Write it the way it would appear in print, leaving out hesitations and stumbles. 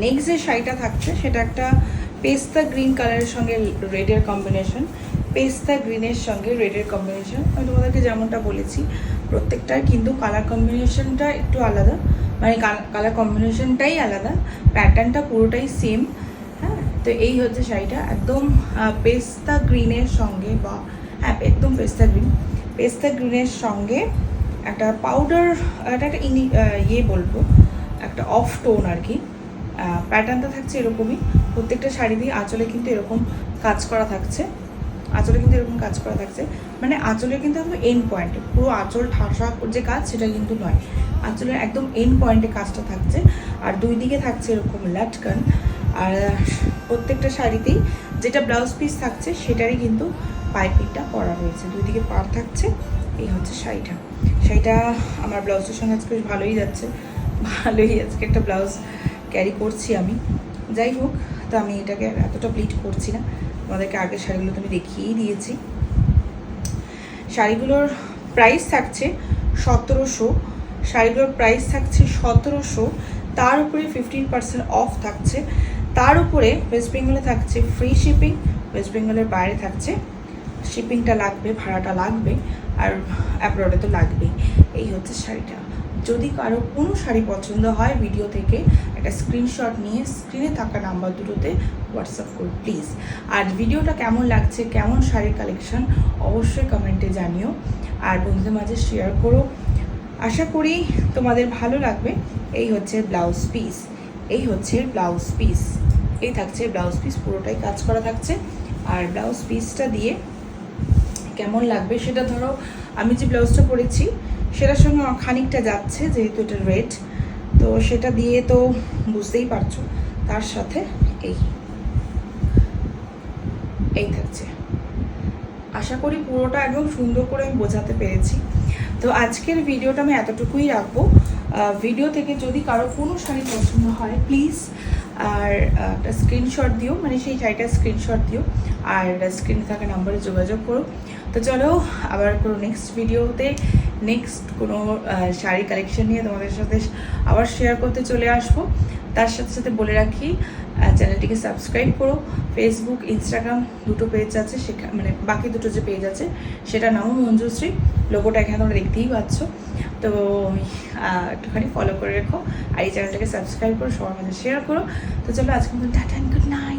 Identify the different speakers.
Speaker 1: Next যে শাড়িটা থাকছে সেটা একটা পেস্তা গ্রিন কালারের সঙ্গে রেডের কম্বিনেশন, পেস্তা গ্রিনের সঙ্গে রেডের কম্বিনেশন। আমি তোমাদেরকে যেমনটা বলেছি প্রত্যেকটার কিন্তু কালার কম্বিনেশনটা একটু আলাদা, মানে কালার কম্বিনেশনটাই আলাদা, প্যাটার্নটা পুরোটাই সেম। হ্যাঁ, তো এই হচ্ছে শাড়িটা, একদম পেস্তা গ্রিনের সঙ্গে, বা হ্যাঁ একদম পেস্তা গ্রিনের সঙ্গে একটা পাউডার, একটা বলবো একটা অফ টোন আর কি। প্যাটার্নটা থাকছে এরকমই, প্রত্যেকটা শাড়ি দিয়ে আঁচলে কিন্তু এরকম কাজ করা থাকছে, মানে আঁচলের কিন্তু একদম এন্ড পয়েন্টে, পুরো আঁচল ঠাসা যে কাজ সেটা কিন্তু নয়, আঁচলের একদম এন্ড পয়েন্টে কাজটা থাকছে। আর দুই দিকে থাকছে এরকম লাটকান। আর প্রত্যেকটা শাড়িতেই যেটা ব্লাউজ পিস থাকছে সেটারই কিন্তু পাইপিংটা করা রয়েছে, দুই দিকে পাড় থাকছে। এই হচ্ছে শাড়িটা আমার ব্লাউজের সঙ্গে আজকে বেশ ভালোই যাচ্ছে, আজকে একটা ব্লাউজ ক্যারি করছি আমি। যাই হোক, তো আমি এটাকে এতটা প্লিট করছি না, তোমাদেরকে আগের শাড়িগুলো তুমি দেখিয়েই দিয়েছি। শাড়িগুলোর প্রাইস থাকছে 1700, তার উপরে 15% অফ থাকছে, তার উপরে ওয়েস্ট বেঙ্গলে থাকছে ফ্রি শিপিং, ওয়েস্ট বেঙ্গলের বাইরে থাকছে শিপিংটা লাগবে, ভাড়াটা লাগবে, আর অ্যাব্রডে তো লাগবেই। এই হচ্ছে শাড়িটা। যদি কারো কোনো শাড়ি পছন্দ হয় ভিডিও থেকে একটা স্ক্রিনশট নিয়ে স্ক্রিনে থাকা নাম্বার দুটোতে হোয়াটসঅ্যাপ করো প্লিজ। আর ভিডিওটা কেমন লাগছে, কেমন শাড়ির কালেকশন অবশ্যই কমেন্টে জানিও, আর বন্ধুদের মাঝে শেয়ার করো। আশা করি তোমাদের ভালো লাগবে। এই হচ্ছে ব্লাউজ পিস, এই থাকছে ব্লাউজ পিস, পুরোটাই কাজ করা থাকছে। আর ব্লাউজ পিসটা দিয়ে কেমন লাগবে সেটা ধরো, আমি যে ব্লাউজটা পরেছি সেটার সঙ্গে খানিকটা যাচ্ছে, যেহেতু এটা রেড, তো সেটা দিয়ে তো বুঝতেই পারছো। তার সাথে এই থাকছে। আশা করি পুরোটা একদম সুন্দর করে আমি বোঝাতে পেরেছি। তো আজকের ভিডিওটা আমি এতটুকুই রাখবো। ভিডিও থেকে যদি কারো কোনো শাড়ি পছন্দ হয় প্লিজ আর একটা স্ক্রিনশট দিও, মানে সেই শাড়িটার স্ক্রিনশট দিও, আর স্ক্রিনে থাকা নাম্বারে যোগাযোগ করো। তো চলো আবার কোনো নেক্সট ভিডিওতে নেক্সট কোনো শাড়ি কালেকশন নিয়ে তোমাদের সাথে আবার শেয়ার করতে চলে আসবো। তার সাথে সাথে বলে রাখি, চ্যানেলটিকে সাবস্ক্রাইব করো। ফেসবুক, ইনস্টাগ্রাম দুটো পেজ আছে, সেখানে মানে বাকি দুটো যে পেজ আছে সেটা নামও মঞ্জুশ্রী, লোগোটা এখানে তোমরা দেখতেই পাচ্ছ। তো একটুখানি ফলো করে রেখো, আর এই চ্যানেলটাকে সাবস্ক্রাইব করো, সবার মাঝে শেয়ার করো। তো চলো আজকে টাটা এন্ড গুড নাইট।